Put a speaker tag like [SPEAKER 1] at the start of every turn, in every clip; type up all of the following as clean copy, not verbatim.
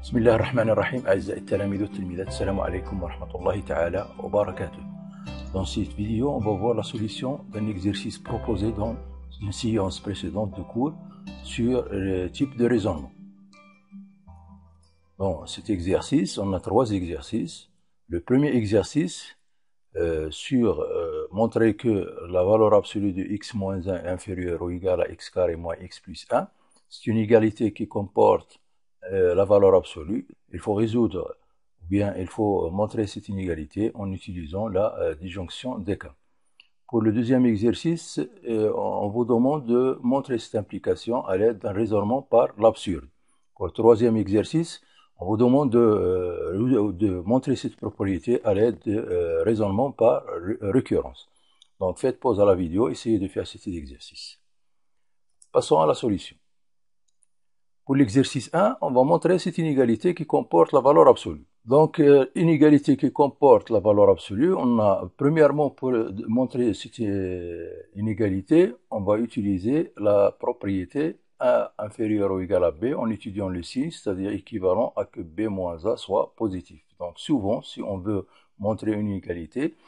[SPEAKER 1] بسم الله الرحمن الرحيم. أعزائي التلاميذ والتلميذات، السلام عليكم ورحمة الله تعالى وبركاته. Dans cette vidéo, on va voir la solution d'un exercice proposé dans une séance précédente de cours sur le type de raisonnement. Dans cet exercice, on a trois exercices. Le premier exercice sur montrer que la valeur absolue de x moins 1 est inférieure ou égale à x carré moins x plus 1. C'est une égalité qui comporte la valeur absolue. Il faut résoudre, ou bien il faut montrer cette inégalité en utilisant la disjonction des cas. Pour le deuxième exercice, on vous demande de montrer cette implication à l'aide d'un raisonnement par l'absurde. Pour le troisième exercice, on vous demande de montrer cette propriété à l'aide de raisonnement par récurrence. Donc faites pause à la vidéo, essayez de faire cet exercice. Passons à la solution. Pour l'exercice 1, on va montrer cette inégalité qui comporte la valeur absolue. Donc, inégalité qui comporte la valeur absolue, on a premièrement pour montrer cette inégalité, on va utiliser la propriété A inférieur ou égal à B en étudiant le signe, c'est-à-dire équivalent à que B moins A soit positif. Donc, souvent, si on veut montrer une inégalité,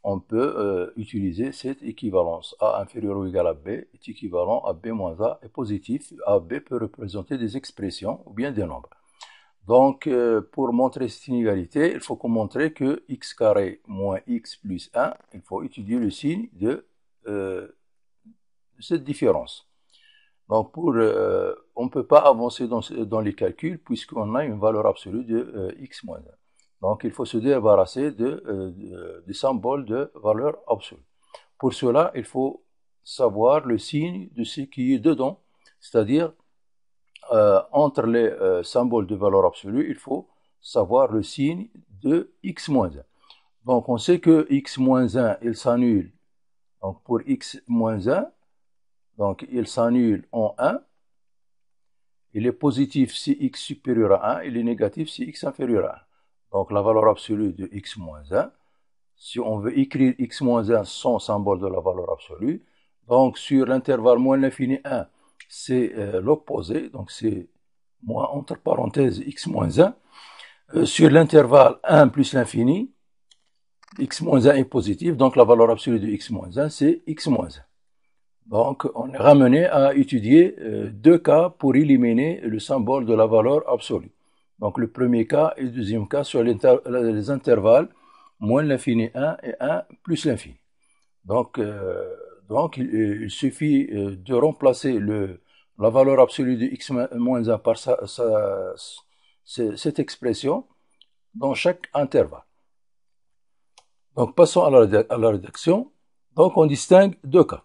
[SPEAKER 1] on peut utiliser cette équivalence. A inférieur ou égal à B est équivalent à B moins A est positif. A, B peut représenter des expressions ou bien des nombres. Donc, pour montrer cette inégalité, il faut montrer que x carré moins x plus 1, il faut étudier le signe de cette différence. Donc, on ne peut pas avancer dans les calculs puisqu'on a une valeur absolue de x moins 1. Donc, il faut se débarrasser des symboles de valeur absolue. Pour cela, il faut savoir le signe de ce qui est dedans, c'est-à-dire entre les symboles de valeur absolue, il faut savoir le signe de x moins 1. Donc, on sait que x moins 1, il s'annule. Donc, pour x moins 1, donc il s'annule en 1. Il est positif si x supérieur à 1, il est négatif si x inférieur à 1. Donc, la valeur absolue de x moins 1, si on veut écrire x moins 1 sans symbole de la valeur absolue, donc sur l'intervalle moins l'infini 1, c'est l'opposé, donc c'est moins entre parenthèses x moins 1. Sur l'intervalle 1 plus l'infini, x moins 1 est positif, donc la valeur absolue de x moins 1, c'est x moins 1. Donc, on est ramené à étudier deux cas pour éliminer le symbole de la valeur absolue. Donc, le premier cas et le deuxième cas sur les intervalles moins l'infini 1 et 1 plus l'infini. Donc, il suffit de remplacer la valeur absolue de x moins 1 par cette expression dans chaque intervalle. Donc, passons à la rédaction. Donc, on distingue deux cas.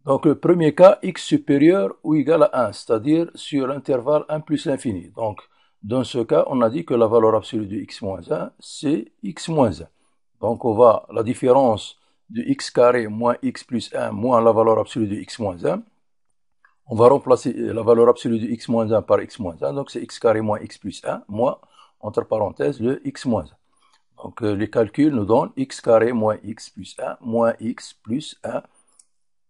[SPEAKER 1] Donc, le premier cas, x supérieur ou égal à 1, c'est-à-dire sur l'intervalle 1 plus l'infini. Donc, dans ce cas, on a dit que la valeur absolue de x moins 1, c'est x moins 1. Donc, la différence de x carré moins x plus 1 moins la valeur absolue de x moins 1. On va remplacer la valeur absolue de x moins 1 par x moins 1. Donc, c'est x carré moins x plus 1 moins, entre parenthèses, le x moins 1. Donc, les calculs nous donnent x carré moins x plus 1 moins x plus 1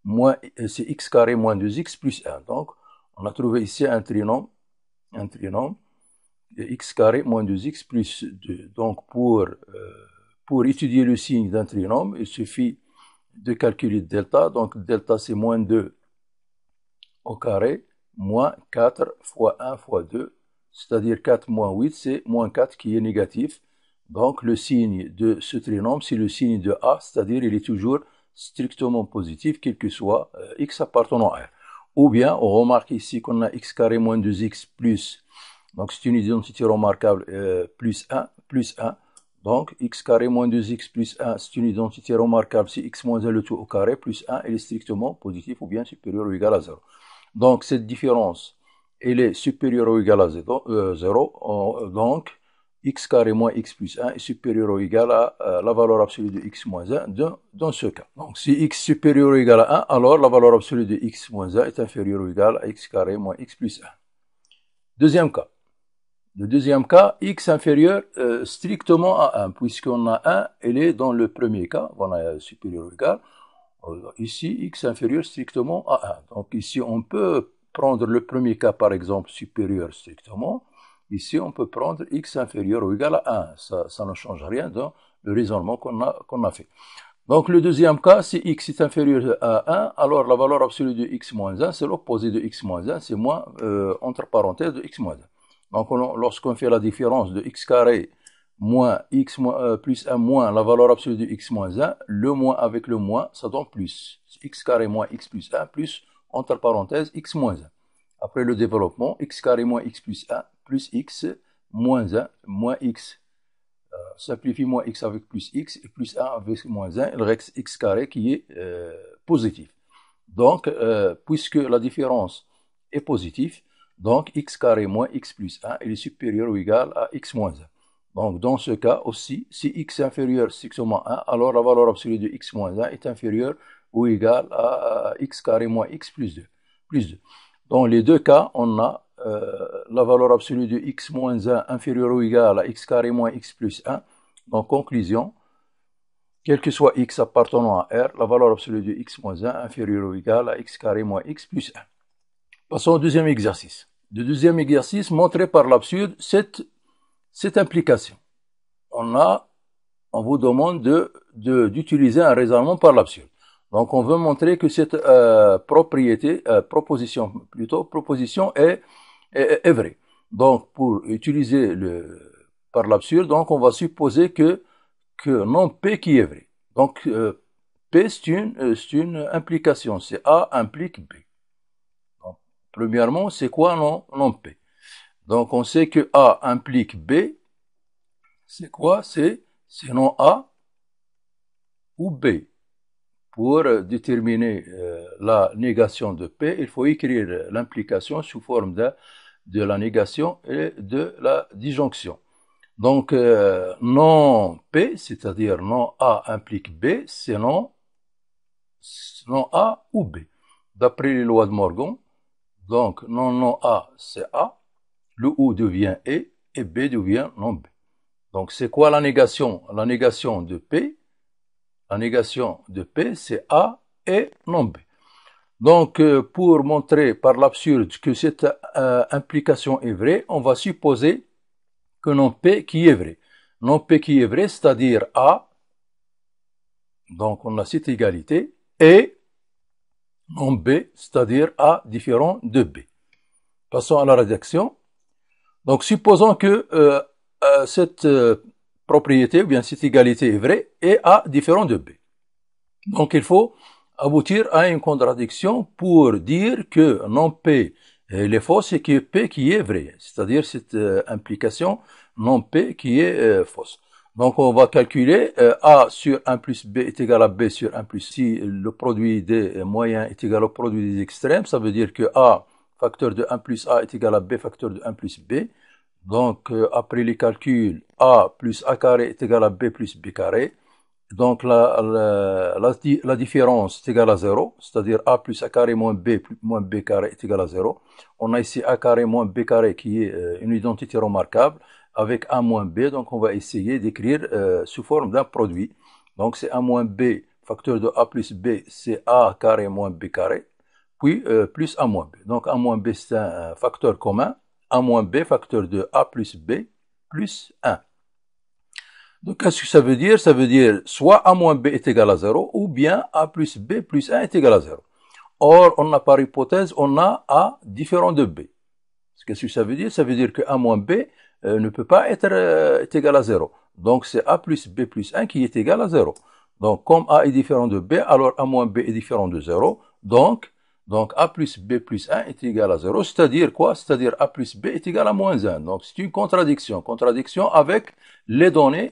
[SPEAKER 1] moins, c'est x carré moins 2x plus 1. Donc, on a trouvé ici un trinôme, x carré moins 2x plus 2. Donc, pour étudier le signe d'un trinôme, il suffit de calculer delta. Donc, delta, c'est moins 2 au carré, moins 4 fois 1 fois 2, c'est-à-dire 4 moins 8, c'est moins 4 qui est négatif. Donc, le signe de ce trinôme, c'est le signe de A, c'est-à-dire il est toujours strictement positif, quel que soit x appartenant à R. Ou bien, on remarque ici qu'on a x carré moins 2x plus, donc c'est une identité remarquable, plus 1. Donc, x carré moins 2x plus 1, c'est une identité remarquable si x moins 1 le tout au carré, plus 1, elle est strictement positif ou bien supérieur ou égal à 0. Donc, cette différence, elle est supérieure ou égale à 0. Donc, x carré moins x plus 1 est supérieur ou égal à la valeur absolue de x moins 1 dans ce cas. Donc, si x supérieur ou égal à 1, alors la valeur absolue de x moins 1 est inférieure ou égale à x carré moins x plus 1. Deuxième cas. Le deuxième cas, x inférieur strictement à 1, puisqu'on a 1, elle est dans le premier cas, voilà, supérieur ou égal. Ici, x inférieur strictement à 1. Donc ici, on peut prendre le premier cas, par exemple, supérieur strictement. ici, on peut prendre x inférieur ou égal à 1. Ça ne change rien dans le raisonnement qu'on a fait. Donc, le deuxième cas, si x est inférieur à 1, alors la valeur absolue de x moins 1, c'est l'opposé de x moins 1, c'est moins, entre parenthèses, de x moins 1. Donc, lorsqu'on fait la différence de x carré moins x plus 1 moins la valeur absolue de x moins 1, le moins avec le moins, ça donne plus. X carré moins x plus 1 plus, entre parenthèses, x moins 1. Après le développement, x carré moins x plus 1 plus x moins 1 moins x. Simplifie moins x avec plus x et plus 1 avec moins 1, il reste x carré qui est positif. Donc, puisque la différence est positive, donc x carré moins x plus 1 il est supérieur ou égal à x moins 1. Donc, dans ce cas aussi, si x est inférieur strictement à 1, alors la valeur absolue de x moins 1 est inférieure ou égale à x carré moins x plus 2. Dans les deux cas, on a la valeur absolue de x moins 1 inférieure ou égale à x carré moins x plus 1. Donc, conclusion, quel que soit x appartenant à R, la valeur absolue de x moins 1 inférieure ou égale à x carré moins x plus 1. Passons au deuxième exercice. Le deuxième exercice, montré par l'absurde cette implication. On vous demande d'utiliser un raisonnement par l'absurde. Donc, on veut montrer que cette proposition est vraie. Donc, pour utiliser par l'absurde, donc on va supposer que non P qui est vrai. Donc, P, c'est une implication. C'est A implique B. Donc, premièrement, c'est quoi non P? Donc, on sait que A implique B. C'est quoi? C'est non A ou B. Pour déterminer la négation de P, il faut écrire l'implication sous forme de la négation et de la disjonction. Donc, non P, c'est-à-dire non A implique B, c'est non A ou B. D'après les lois de Morgan, donc non A, c'est A, le ou devient et B devient non B. Donc, c'est quoi la négation? La négation de P, c'est A et non B. Donc, pour montrer par l'absurde que cette implication est vraie, on va supposer que non P qui est vrai. Non P qui est vrai, c'est-à-dire A, donc on a cette égalité, et non B, c'est-à-dire A différent de B. Passons à la rédaction. Donc, supposons que cette propriété ou bien cette égalité est vraie et A différent de B. Donc, il faut aboutir à une contradiction pour dire que non P est fausse et que P qui est vrai, c'est-à-dire cette implication non P qui est fausse. Donc, on va calculer A sur 1 plus B est égal à B sur 1 plus C. Si le produit des moyens est égal au produit des extrêmes, ça veut dire que A facteur de 1 plus A est égal à B facteur de 1 plus B. Donc, après les calculs, A plus A carré est égal à B plus B carré. Donc, la différence est égale à 0, c'est-à-dire A plus A carré moins B carré est égal à 0. On a ici A carré moins B carré qui est une identité remarquable avec A moins B. Donc, on va essayer d'écrire sous forme d'un produit. Donc, c'est A moins B facteur de A plus B, c'est A carré moins B carré, puis plus A moins B. Donc, A moins B, c'est un facteur commun. A moins B facteur de A plus B plus 1. Donc, qu'est-ce que ça veut dire? Ça veut dire soit A moins B est égal à 0 ou bien A plus B plus 1 est égal à 0. Or, on a par hypothèse, on a A différent de B. Qu'est-ce que ça veut dire? Ça veut dire que A moins B ne peut pas être égal à 0. Donc, c'est A plus B plus 1 qui est égal à 0. Donc, comme A est différent de B, alors A moins B est différent de 0. Donc A plus B plus 1 est égal à 0. C'est-à-dire quoi? C'est-à-dire A plus B est égal à moins 1. Donc, c'est une contradiction. Contradiction avec les données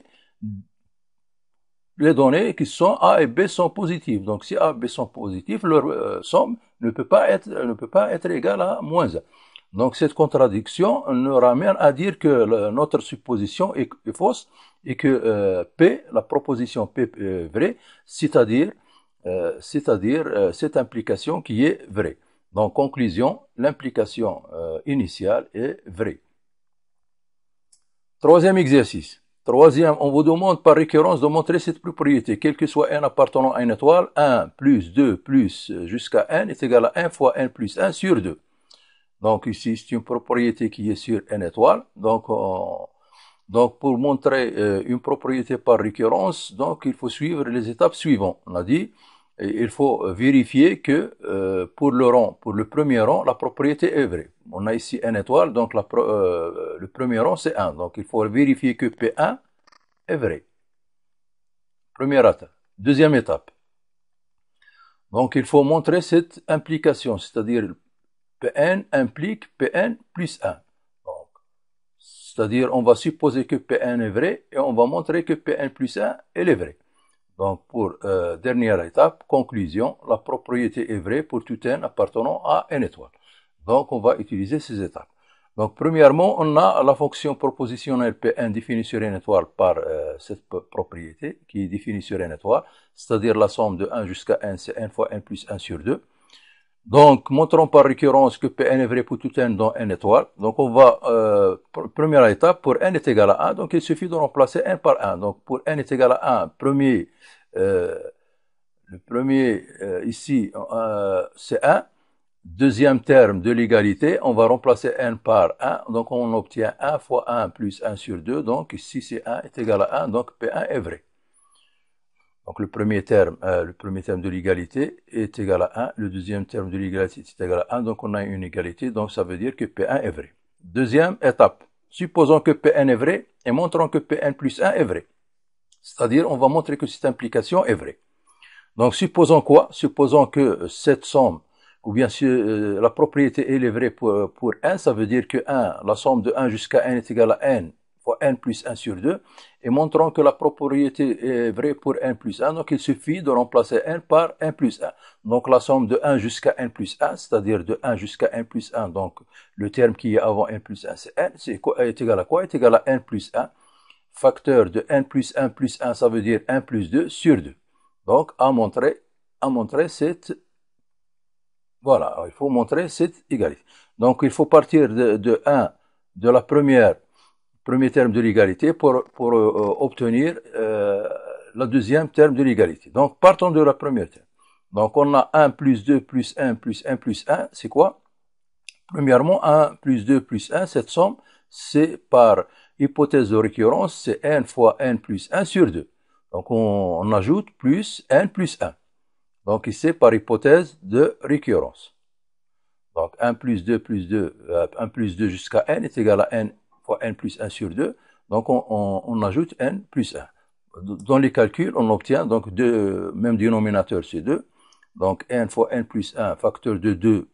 [SPEAKER 1] qui sont A et B sont positives. Donc, si A et B sont positifs, leur somme ne peut pas être égale à moins 1. Donc, cette contradiction nous ramène à dire que notre supposition est fausse et que P, la proposition P est vraie, c'est-à-dire cette implication qui est vraie. Donc, conclusion, l'implication initiale est vraie. Troisième exercice. Troisième, on vous demande par récurrence de montrer cette propriété. Quel que soit n appartenant à une étoile, 1 plus 2 plus jusqu'à n est égal à 1 fois n plus 1 sur 2. Donc ici, c'est une propriété qui est sur n étoile. Donc pour montrer une propriété par récurrence, donc il faut suivre les étapes suivantes. On a dit, il faut vérifier que pour le premier rang, la propriété est vraie. On a ici n étoile, donc le premier rang c'est 1. Donc il faut vérifier que P1 est vrai. Première étape. Deuxième étape. Donc il faut montrer cette implication, c'est-à-dire Pn implique Pn plus 1. C'est-à-dire, on va supposer que Pn est vrai et on va montrer que Pn plus 1, elle est vraie. Donc, pour dernière étape, conclusion, la propriété est vraie pour tout n appartenant à n étoile. Donc, on va utiliser ces étapes. Donc, premièrement, on a la fonction propositionnelle Pn définie sur n étoile par cette propriété qui est définie sur n étoile, c'est-à-dire la somme de 1 jusqu'à n, c'est n fois n plus 1 sur 2. Donc, montrons par récurrence que Pn est vrai pour tout n dans n étoile. Donc, on va, première étape, pour n est égal à 1, donc il suffit de remplacer n par 1. Donc, pour n est égal à 1, le premier ici, c'est 1. Deuxième terme de l'égalité, on va remplacer n par 1. Donc, on obtient 1 fois 1 plus 1 sur 2. Donc, ici, c'est 1 est égal à 1, donc P1 est vrai. Donc le premier terme de l'égalité est égal à 1, le deuxième terme de l'égalité est égal à 1, donc on a une égalité, donc ça veut dire que P1 est vrai. Deuxième étape, supposons que Pn est vrai et montrons que Pn plus 1 est vrai. C'est-à-dire, on va montrer que cette implication est vraie. Donc supposons quoi? Supposons que cette somme, ou bien si la propriété elle est vraie pour n, ça veut dire que 1, la somme de 1 jusqu'à n est égale à n fois n plus 1 sur 2, et montrons que la propriété est vraie pour n plus 1, donc il suffit de remplacer n par n plus 1. Donc la somme de 1 jusqu'à n plus 1, c'est-à-dire de 1 jusqu'à n plus 1, donc le terme qui est avant n plus 1, c'est n, est égal à quoi? Est égal à n plus 1. Facteur de n plus 1, ça veut dire n plus 2 sur 2. Donc à montrer cette, voilà, il faut montrer cette égalité. Donc il faut partir de 1, de la premier terme de l'égalité pour obtenir la deuxième terme de l'égalité. Donc, partons de la première terme. Donc, on a 1 plus 2 plus 1 plus 1 plus 1, c'est quoi? Premièrement, 1 plus 2 plus 1, cette somme, c'est par hypothèse de récurrence, c'est n fois n plus 1 sur 2. Donc, on ajoute plus n plus 1. Donc, ici, par hypothèse de récurrence. Donc, 1 plus 2 jusqu'à n est égal à n fois n plus 1 sur 2, donc on ajoute n plus 1. Dans les calculs, on obtient donc même dénominateur c'est 2, donc n fois n plus 1, facteur de 2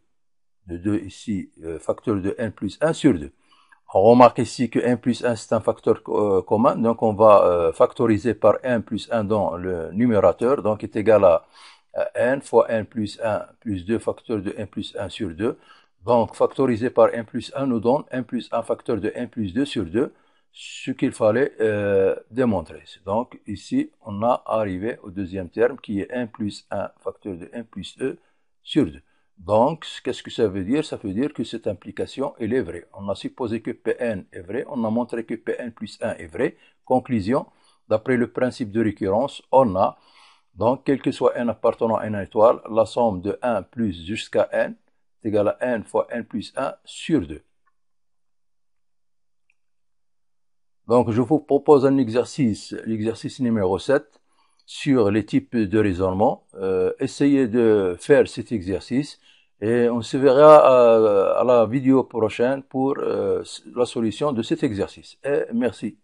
[SPEAKER 1] ici, facteur de n plus 1 sur 2. On remarque ici que n plus 1 c'est un facteur commun, donc on va factoriser par n plus 1 dans le numérateur, donc est égal à n fois n plus 1 plus 2 facteur de n plus 1 sur 2. Donc, factorisé par n plus 1 nous donne n plus 1 facteur de n plus 2 sur 2, ce qu'il fallait démontrer. Donc, ici, on a arrivé au deuxième terme qui est n plus 1 facteur de n plus 2 sur 2. Donc, qu'est-ce que ça veut dire? Ça veut dire que cette implication, elle est vraie. On a supposé que Pn est vrai, on a montré que Pn plus 1 est vrai. Conclusion, d'après le principe de récurrence, on a, donc, quel que soit n appartenant à n étoile, la somme de 1 plus jusqu'à n, est égal à n fois n plus 1 sur 2. Donc, je vous propose un exercice, l'exercice numéro 7, sur les types de raisonnement. Essayez de faire cet exercice et on se verra à la vidéo prochaine pour la solution de cet exercice. Et merci.